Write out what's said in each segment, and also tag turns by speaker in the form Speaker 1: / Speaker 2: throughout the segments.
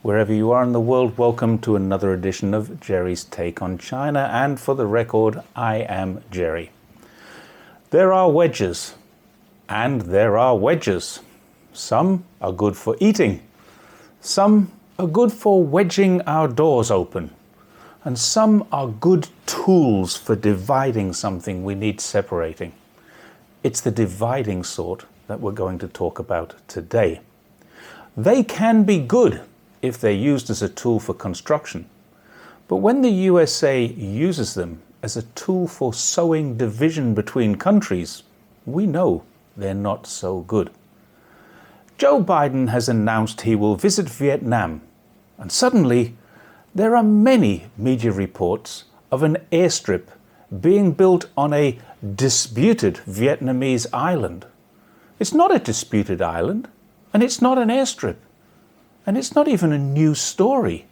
Speaker 1: Wherever you are in the world, welcome to another edition of Jerry's Take on China. And for the record, I am Jerry. There are wedges, and there are wedges. Some are good for eating. Some are good for wedging our doors open. And some are good tools for dividing something we need separating. It's the dividing sort that we're going to talk about today. They can be good if they're used as a tool for construction. But when the USA uses them as a tool for sowing division between countries, we know they're not so good. Joe Biden has announced he will visit Vietnam, and suddenly there are many media reports of an airstrip being built on a disputed Vietnamese island. It's not a disputed island, and it's not an airstrip. And it's not even a new story.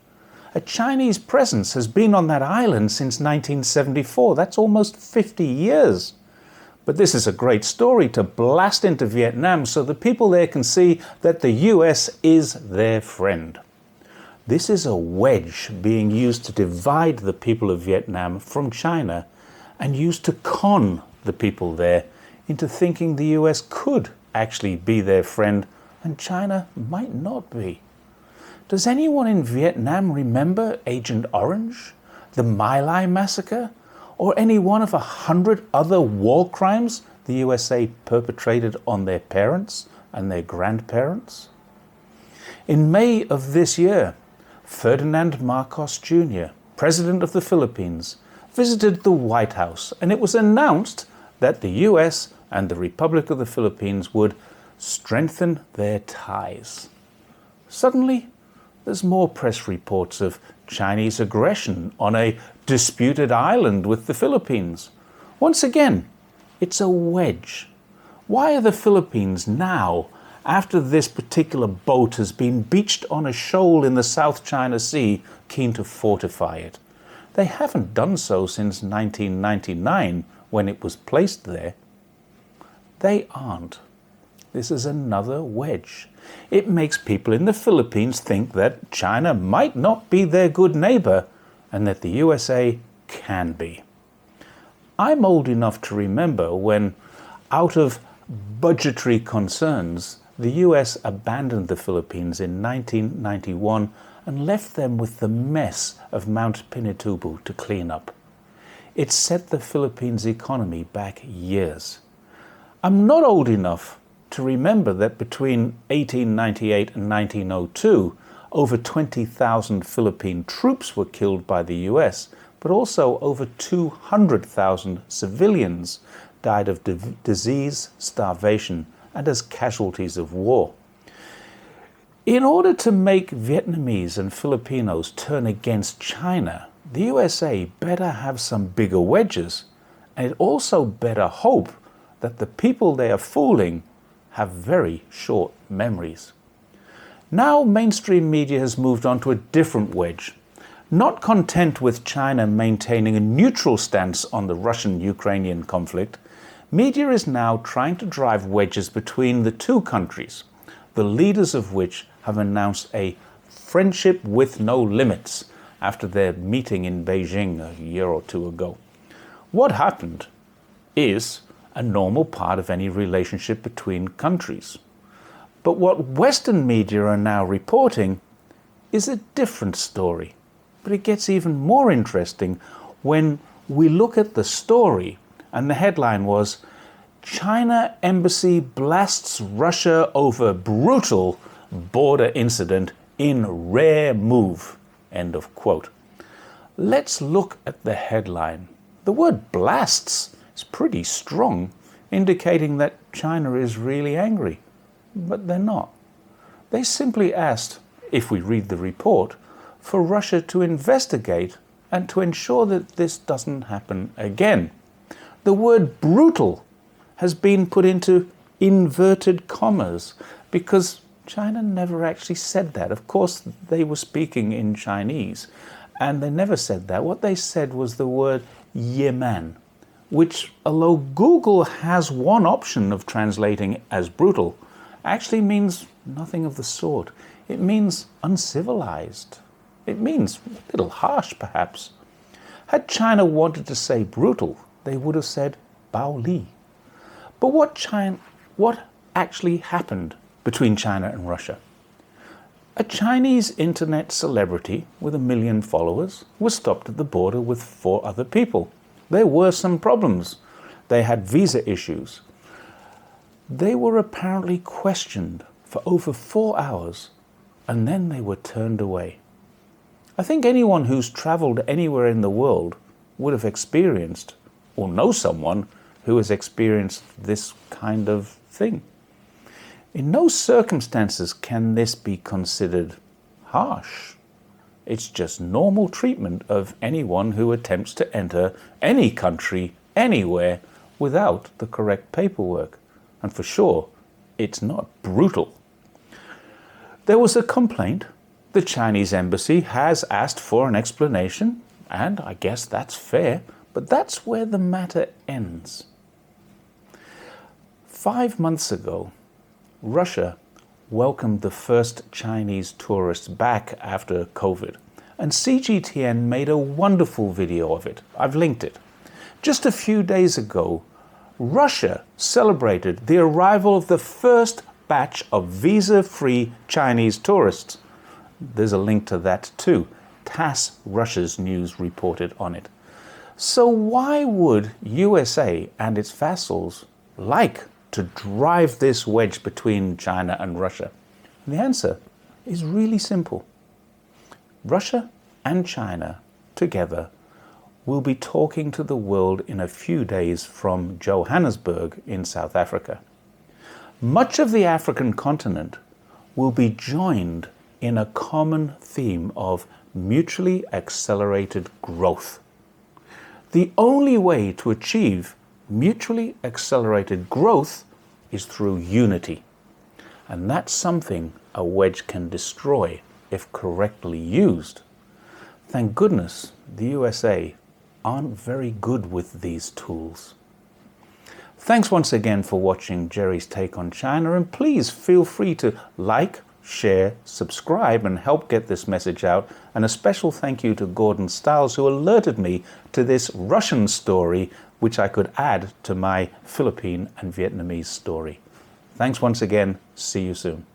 Speaker 1: A Chinese presence has been on that island since 1974. That's almost 50 years. But this is a great story to blast into Vietnam so the people there can see that the US is their friend. This is a wedge being used to divide the people of Vietnam from China and used to con the people there into thinking the US could actually be their friend and China might not be. Does anyone in Vietnam remember Agent Orange, the My Lai massacre, or any one of 100 other war crimes the USA perpetrated on their parents and their grandparents? In May of this year, Ferdinand Marcos Jr., President of the Philippines, visited the White House, and it was announced that the US and the Republic of the Philippines would strengthen their ties. Suddenly, there's more press reports of Chinese aggression on a disputed island with the Philippines. Once again, it's a wedge. Why are the Philippines now, after this particular boat has been beached on a shoal in the South China Sea, keen to fortify it? They haven't done so since 1999, when it was placed there. They aren't. This is another wedge. It makes people in the Philippines think that China might not be their good neighbor and that the USA can be. I'm old enough to remember when, out of budgetary concerns, the US abandoned the Philippines in 1991 and left them with the mess of Mount Pinatubo to clean up. It set the Philippines' economy back years. I'm not old enough to remember that between 1898 and 1902, over 20,000 Philippine troops were killed by the US, but also over 200,000 civilians died of disease, starvation, and as casualties of war. In order to make Vietnamese and Filipinos turn against China, the USA better have some bigger wedges, and it also better hope that the people they are fooling have very short memories. Now mainstream media has moved on to a different wedge. Not content with China maintaining a neutral stance on the Russian-Ukrainian conflict, media is now trying to drive wedges between the two countries, the leaders of which have announced a friendship with no limits after their meeting in Beijing a year or two ago. What happened is a normal part of any relationship between countries. But what Western media are now reporting is a different story. But it gets even more interesting when we look at the story, and the headline was, China Embassy blasts Russia over brutal border incident in rare move, end of quote. Let's look at the headline. The word blasts is pretty strong, indicating that China is really angry. But they're not. They simply asked, if we read the report, for Russia to investigate and to ensure that this doesn't happen again. The word brutal has been put into inverted commas because China never actually said that. Of course, they were speaking in Chinese, and they never said that. What they said was the word Yemen, which, although Google has one option of translating as brutal, actually means nothing of the sort. It means uncivilized. It means a little harsh, perhaps. Had China wanted to say brutal, they would have said Bao Li. But what actually happened between China and Russia? A Chinese internet celebrity with 1 million followers was stopped at the border with 4 other people. There were some problems. They had visa issues. They were apparently questioned for over 4 hours, and then they were turned away. I think anyone who's traveled anywhere in the world would have experienced, or know someone who has experienced this kind of thing. In no circumstances can this be considered harsh. It's just normal treatment of anyone who attempts to enter any country, anywhere, without the correct paperwork. And for sure, it's not brutal. There was a complaint. The Chinese embassy has asked for an explanation, and I guess that's fair, but that's where the matter ends. 5 months ago, Russia welcomed the first Chinese tourists back after COVID, and CGTN made a wonderful video of it. I've linked it. Just a few days ago, Russia celebrated the arrival of the first batch of visa-free Chinese tourists. There's a link to that too. TASS Russia's news reported on it. So why would USA and its vassals like to drive this wedge between China and Russia? And the answer is really simple. Russia and China together will be talking to the world in a few days from Johannesburg in South Africa. Much of the African continent will be joined in a common theme of mutually accelerated growth. The only way to achieve mutually accelerated growth is through unity. And that's something a wedge can destroy if correctly used. Thank goodness the USA aren't very good with these tools. Thanks once again for watching Jerry's Take on China, and please feel free to like, share, subscribe, and help get this message out. And a special thank you to Gordon Stiles, who alerted me to this Russian story, which I could add to my Philippine and Vietnamese story. Thanks once again. See you soon.